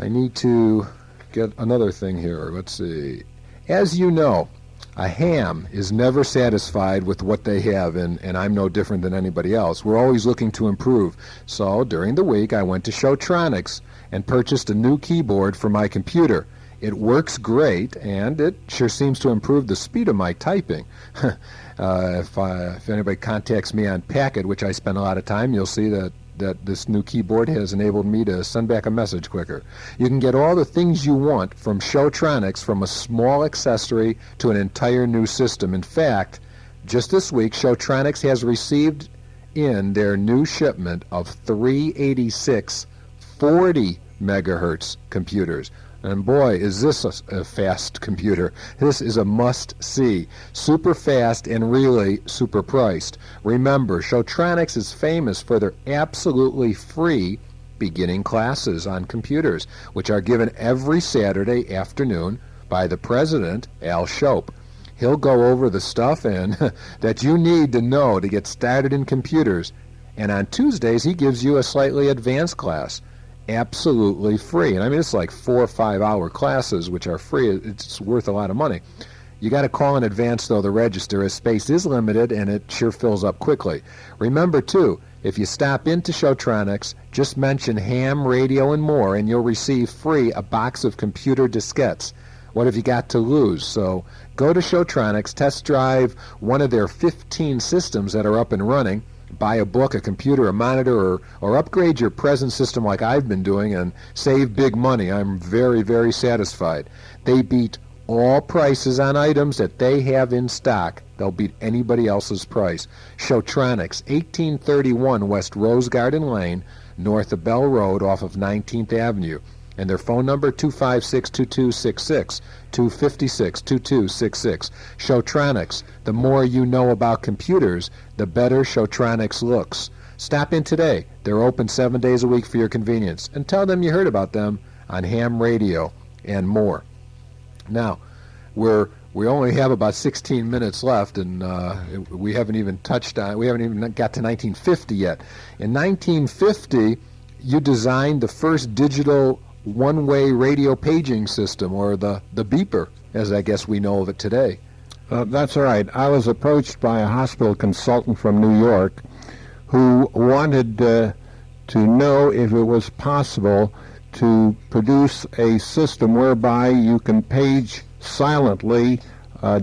need to get another thing here. Let's see. As you know, a ham is never satisfied with what they have, and I'm no different than anybody else. We're always looking to improve. So during the week, I went to Showtronics and purchased a new keyboard for my computer. It works great, and it sure seems to improve the speed of my typing. If anybody contacts me on Packet, which I spend a lot of time, you'll see that this new keyboard has enabled me to send back a message quicker. You can get all the things you want from Showtronics, from a small accessory to an entire new system. In fact, just this week, Showtronics has received in their new shipment of 386 40 megahertz computers. And boy, is this a fast computer. This is a must-see. Super fast and really super priced. Remember, Showtronics is famous for their absolutely free beginning classes on computers, which are given every Saturday afternoon by the president, Al Shope. He'll go over the stuff that you need to know to get started in computers. And on Tuesdays, he gives you a slightly advanced class. Absolutely free. And I mean, it's like 4 or 5 hour classes, which are free. It's worth a lot of money. You got to call in advance, though, to register, as space is limited and it sure fills up quickly. Remember, too, if you stop into Showtronics, just mention ham, radio, and more, and you'll receive free a box of computer diskettes. What have you got to lose? So go to Showtronics, test drive one of their 15 systems that are up and running, buy a book, a computer, a monitor, or upgrade your present system like I've been doing and save big money. I'm very, very satisfied. They beat all prices on items that they have in stock. They'll beat anybody else's price. Showtronics, 1831 West Rose Garden Lane, north of Bell Road off of 19th Avenue. And their phone number, 256-2266, 256-2266. Showtronics, the more you know about computers, the better Showtronics looks. Stop in today. They're open 7 days a week for your convenience. And tell them you heard about them on ham radio and more. Now, we only have about 16 minutes left, and we haven't even got to 1950 yet. In 1950, you designed the first digital one-way radio paging system, or the beeper, as I guess we know of it today. That's right. I was approached by a hospital consultant from New York who wanted to know if it was possible to produce a system whereby you can page silently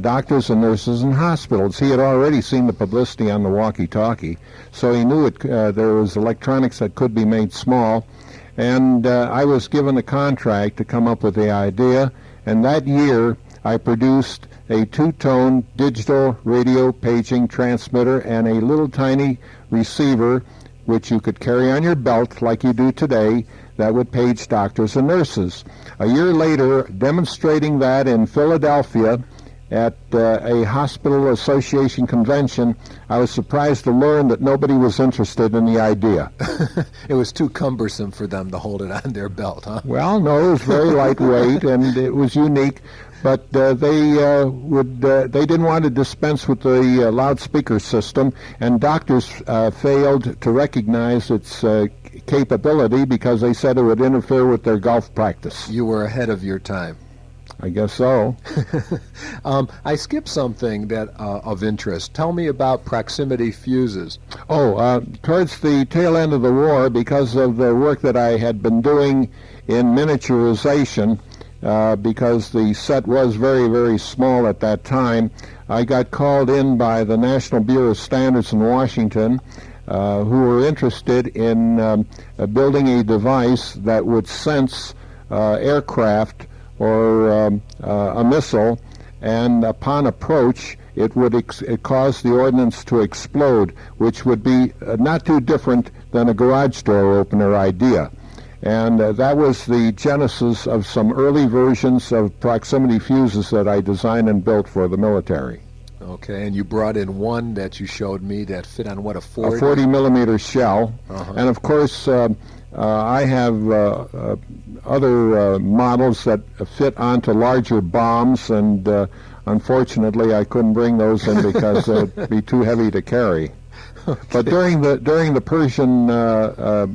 doctors and nurses in hospitals. He had already seen the publicity on the walkie-talkie, so he knew there was electronics that could be made small, and I was given a contract to come up with the idea, and that year I produced a two-tone digital radio paging transmitter and a little tiny receiver which you could carry on your belt like you do today that would page doctors and nurses. A year later, demonstrating that in Philadelphia at a hospital association convention, I was surprised to learn that nobody was interested in the idea. It was too cumbersome for them to hold it on their belt, huh? Well, no, it was very lightweight and it was unique, but they didn't want to dispense with the loudspeaker system, and doctors failed to recognize its capability because they said it would interfere with their golf practice. You were ahead of your time. I guess so. I skipped something that of interest. Tell me about proximity fuses. Towards the tail end of the war, because of the work that I had been doing in miniaturization, because the set was very, very small at that time, I got called in by the National Bureau of Standards in Washington, who were interested in building a device that would sense aircraft or a missile, and upon approach it would cause the ordnance to explode, which would be not too different than a garage door opener idea. And that was the genesis of some early versions of proximity fuses that I designed and built for the military. Okay, and you brought in one that you showed me that fit on what, a 40? A 40 millimeter shell. And of course I have other models that fit onto larger bombs, and unfortunately I couldn't bring those in because it'd be too heavy to carry. Okay. But during the Persian war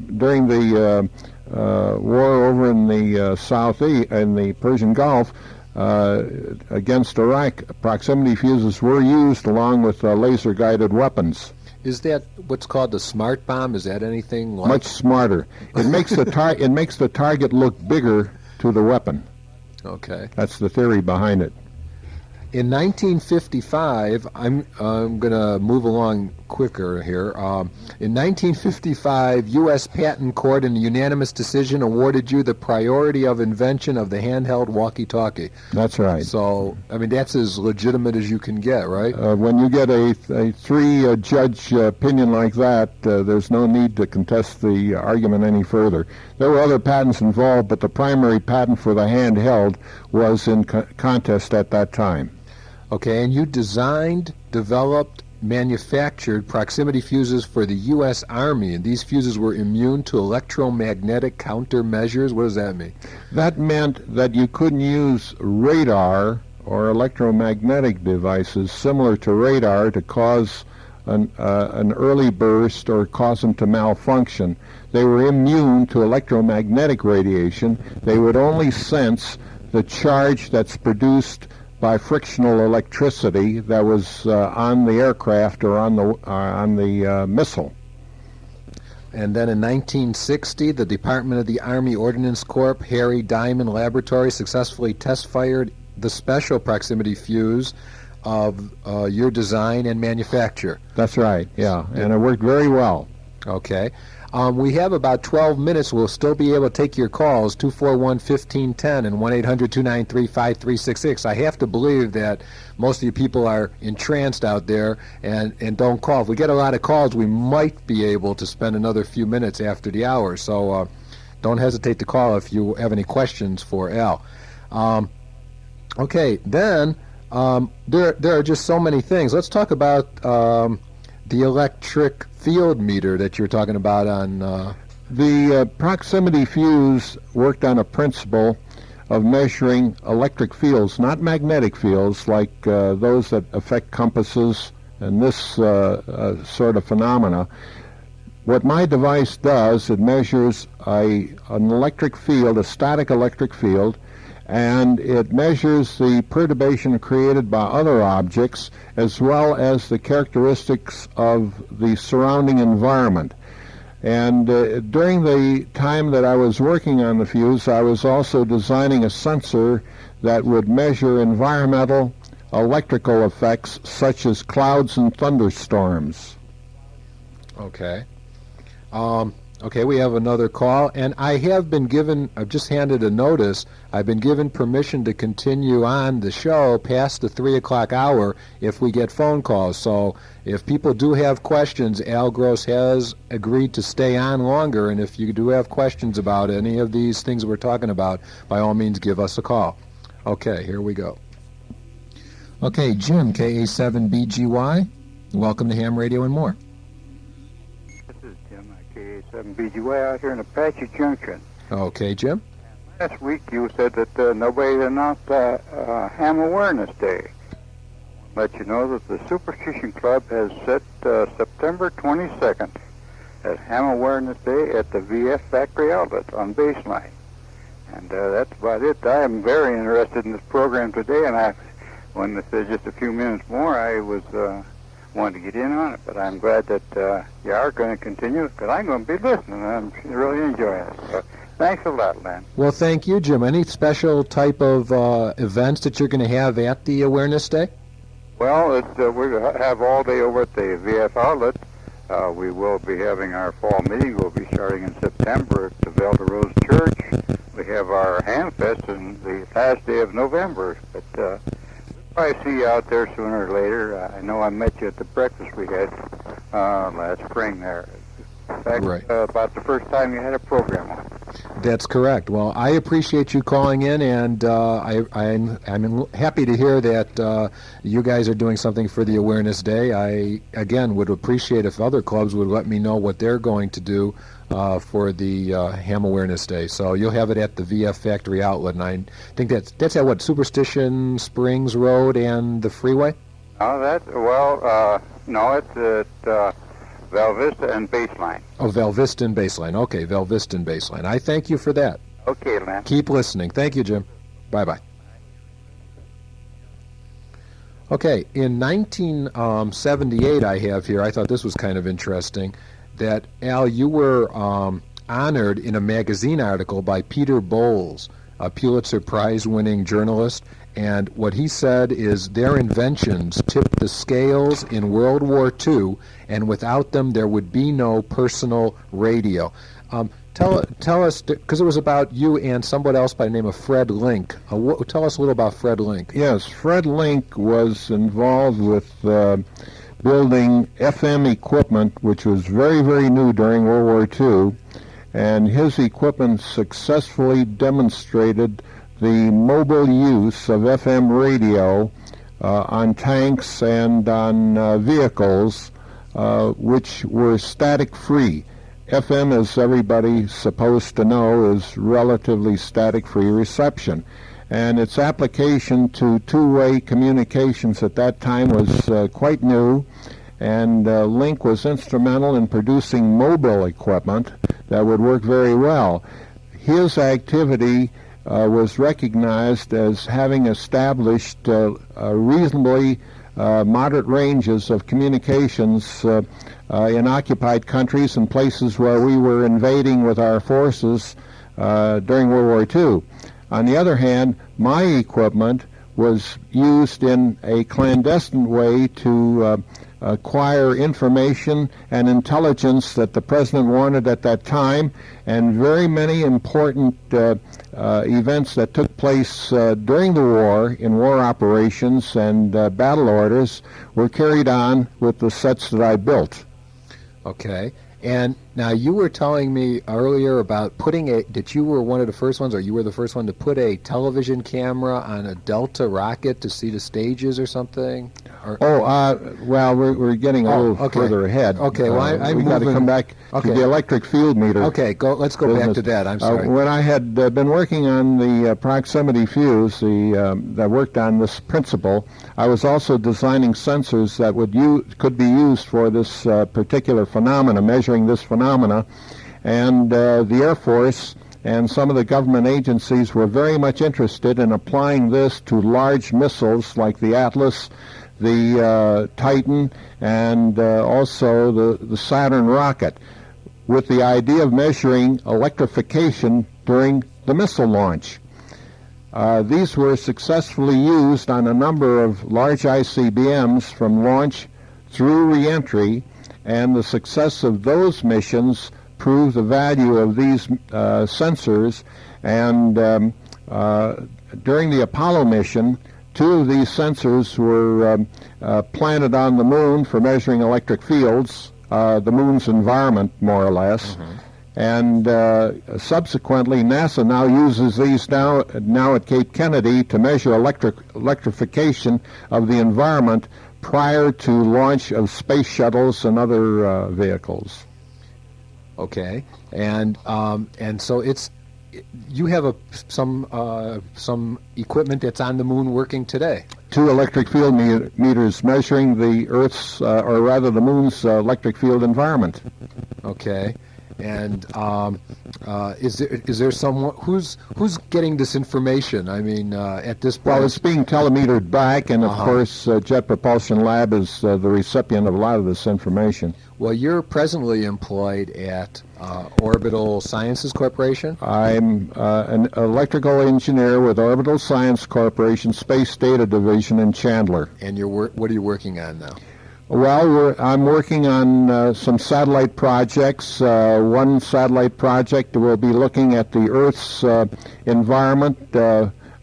over in the Southeast, in the Persian Gulf, against Iraq, proximity fuses were used along with laser-guided weapons. Is that what's called the smart bomb? Is that anything like? Much smarter. It makes the target look bigger to the weapon. Okay. That's the theory behind it. In 1955, I'm going to move along quicker here. In 1955, U.S. Patent Court, in a unanimous decision, awarded you the priority of invention of the handheld walkie-talkie. That's right. So, I mean, that's as legitimate as you can get, right? When you get a three-judge opinion like that, there's no need to contest the argument any further. There were other patents involved, but the primary patent for the handheld was in contest at that time. Okay, and you designed, developed, manufactured proximity fuses for the U.S. Army, and these fuses were immune to electromagnetic countermeasures. What does that mean? That meant that you couldn't use radar or electromagnetic devices similar to radar to cause an early burst or cause them to malfunction. They were immune to electromagnetic radiation. They would only sense the charge that's produced by frictional electricity that was on the aircraft or on the missile. And then in 1960, the Department of the Army Ordnance Corps, Harry Diamond Laboratory, successfully test-fired the special proximity fuse of your design and manufacture. That's right, yeah, and it worked very well. Okay. We have about 12 minutes. We'll still be able to take your calls, 241-1510 and 1-800-293-5366. I have to believe that most of you people are entranced out there and don't call. If we get a lot of calls, we might be able to spend another few minutes after the hour. So don't hesitate to call if you have any questions for Al. Okay, then there are just so many things. Let's talk about the electric field meter that you're talking about on... The proximity fuse worked on a principle of measuring electric fields, not magnetic fields like those that affect compasses and this sort of phenomena. What my device does, it measures an electric field, a static electric field, and it measures the perturbation created by other objects as well as the characteristics of the surrounding environment. And during the time that I was working on the fuse, I was also designing a sensor that would measure environmental electrical effects such as clouds and thunderstorms. Okay. Okay, we have another call, and I have been given, I've just handed a notice, I've been given permission to continue on the show past the 3 o'clock hour if we get phone calls. So if people do have questions, Al Gross has agreed to stay on longer, and if you do have questions about any of these things we're talking about, by all means give us a call. Okay, here we go. Okay, Jim, KA7BGY, welcome to Ham Radio and More. This is Jim, KA7BGY out here in Apache Junction. Okay, Jim. Last week you said that nobody announced Ham Awareness Day. I'll let you know that the Superstition Club has set September 22nd as Ham Awareness Day at the VF Factory Outlet on Baseline. And that's about it. I am very interested in this program today, and when it said just a few minutes more, I was wanted to get in on it. But I'm glad that you are going to continue, because I'm going to be listening, and I'm really enjoying it. So, thanks a lot, Len. Well, thank you, Jim. Any special type of events that you're going to have at the Awareness Day? Well, we're going to have all day over at the VF Outlet. We will be having our fall meeting. We'll be starting in September at the Velda Rose Church. We have our Ham Fest on the last day of November. But we'll probably see you out there sooner or later. I know I met you at the breakfast we had last spring there. In fact, Right. About the first time you had a program on. That's correct. Well, I appreciate you calling in, and I'm happy to hear that you guys are doing something for the Awareness Day. I, again, would appreciate if other clubs would let me know what they're going to do for the Ham Awareness Day. So you'll have it at the VF Factory Outlet, and I think that's at what, Superstition Springs Road and the freeway? No, it's at Val Vista and Baseline. Oh, Val Vista and Baseline. Okay, Val Vista and Baseline. I thank you for that. Okay, Len. Keep listening. Thank you, Jim. Bye-bye. Okay, in 1978, I have here, I thought this was kind of interesting, that, Al, you were honored in a magazine article by Peter Bowles, a Pulitzer Prize-winning journalist, and what he said is their inventions tipped the scales in World War II, and without them there would be no personal radio. Tell us, because it was about you and somebody else by the name of Fred Link. Tell us a little about Fred Link. Yes, Fred Link was involved with building FM equipment, which was very, very new during World War II, and his equipment successfully demonstrated the mobile use of FM radio on tanks and on vehicles which were static-free. FM, as everybody's supposed to know, is relatively static-free reception. And its application to two-way communications at that time was quite new, and Link was instrumental in producing mobile equipment that would work very well. His activity was recognized as having established reasonably moderate ranges of communications in occupied countries and places where we were invading with our forces during World War II. On the other hand, my equipment was used in a clandestine way to acquire information and intelligence that the president wanted at that time, and very many important events that took place during the war in war operations and battle orders were carried on with the sets that I built. Okay. And now you were telling me earlier about that you were one of the first ones, or you were the first one to put a television camera on a Delta rocket to see the stages or something? Well, we're getting a little further ahead. Okay, well, we've got to come back to the electric field meter. Okay, let's go back to that. I'm sorry. When I had been working on the proximity fuse, that worked on this principle, I was also designing sensors that could be used for this particular phenomena, measuring this phenomena, and the Air Force and some of the government agencies were very much interested in applying this to large missiles like the Atlas, the Titan, and also the Saturn rocket. with the idea of measuring electrification during the missile launch. These were successfully used on a number of large ICBMs from launch through reentry, and the success of those missions proved the value of these sensors. And during the Apollo mission, 2 of these sensors were planted on the moon for measuring electric fields, the moon's environment, more or less. And subsequently, NASA now uses these now at Cape Kennedy to measure electrification of the environment prior to launch of space shuttles and other vehicles. Okay, and so you have some equipment that's on the moon working today. 2 electric field meters measuring the Earth's, or rather the moon's electric field environment. Okay, and is there someone who's getting this information? I mean, at this point. Well, it's being telemetered back, and of course, Jet Propulsion Lab is the recipient of a lot of this information. Well, you're presently employed at Orbital Sciences Corporation? I'm an electrical engineer with Orbital Science Corporation Space Data Division in Chandler. And what are you working on now? Well, I'm working on some satellite projects. One satellite project will be looking at the Earth's environment,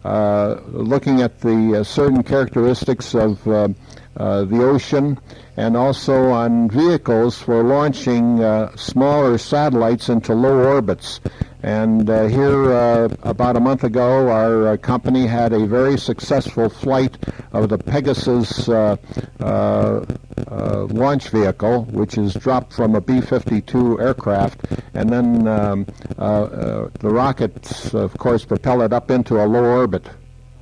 looking at the certain characteristics of the ocean, and also on vehicles for launching smaller satellites into low orbits. And here, about a month ago, our company had a very successful flight of the Pegasus launch vehicle, which is dropped from a B-52 aircraft, and then the rockets, of course, propel it up into a low orbit.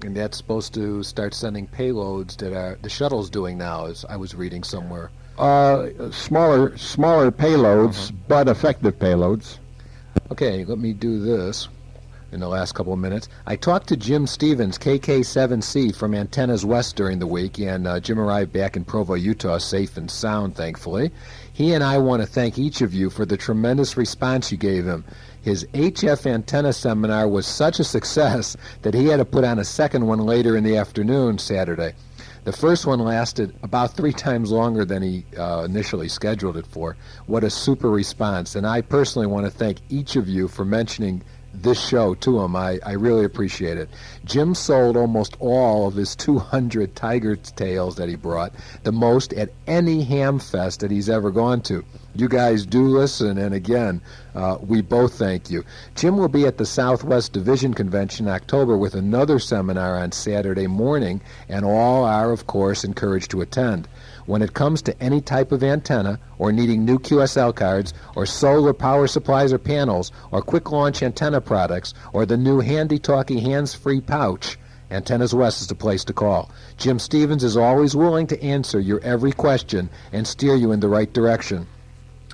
And that's supposed to start sending payloads that the shuttle's doing now, as I was reading somewhere. Smaller payloads, but effective payloads. Okay, let me do this in the last couple of minutes. I talked to Jim Stevens, KK7C, from Antennas West during the week, and Jim arrived back in Provo, Utah, safe and sound, thankfully. He and I want to thank each of you for the tremendous response you gave him. His HF antenna seminar was such a success that he had to put on a second one later in the afternoon Saturday. The first one lasted about 3 times longer than he initially scheduled it for. What a super response. And I personally want to thank each of you for mentioning this show to him. I really appreciate it. Jim sold almost all of his 200 tiger tails that he brought, the most at any ham fest that he's ever gone to. You guys do listen, and again, we both thank you. Jim will be at the Southwest Division Convention in October with another seminar on Saturday morning, and all are, of course, encouraged to attend. When it comes to any type of antenna, or needing new QSL cards, or solar power supplies or panels, or quick launch antenna products, or the new handy-talkie hands-free pouch, Antennas West is the place to call. Jim Stevens is always willing to answer your every question and steer you in the right direction.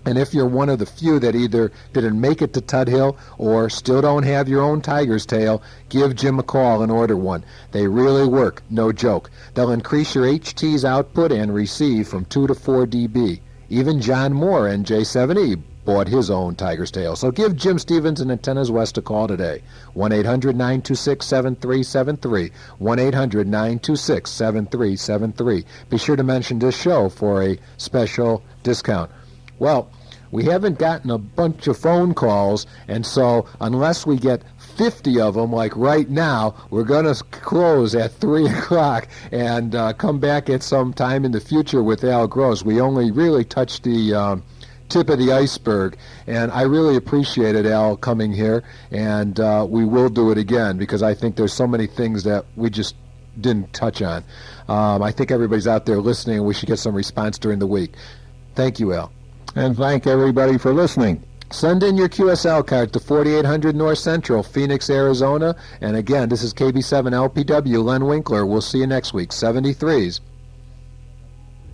And if you're one of the few that either didn't make it to Tud Hill or still don't have your own tiger's tail, give Jim a call and order one. They really work, no joke. They'll increase your HT's output and receive from 2 to 4 dB. Even John Moore, NJ7E, bought his own tiger's tail. So give Jim Stevens and Antennas West a call today. 1-800-926-7373. 1-800-926-7373. Be sure to mention this show for a special discount. Well, we haven't gotten a bunch of phone calls, and so unless we get 50 of them, like right now, we're going to close at 3 o'clock and come back at some time in the future with Al Gross. We only really touched the tip of the iceberg, and I really appreciated Al coming here, and we will do it again because I think there's so many things that we just didn't touch on. I think everybody's out there listening, and we should get some response during the week. Thank you, Al. And thank everybody for listening. Send in your QSL card to 4800 North Central, Phoenix, Arizona. And again, this is KB7 LPW, Len Winkler. We'll see you next week. 73s.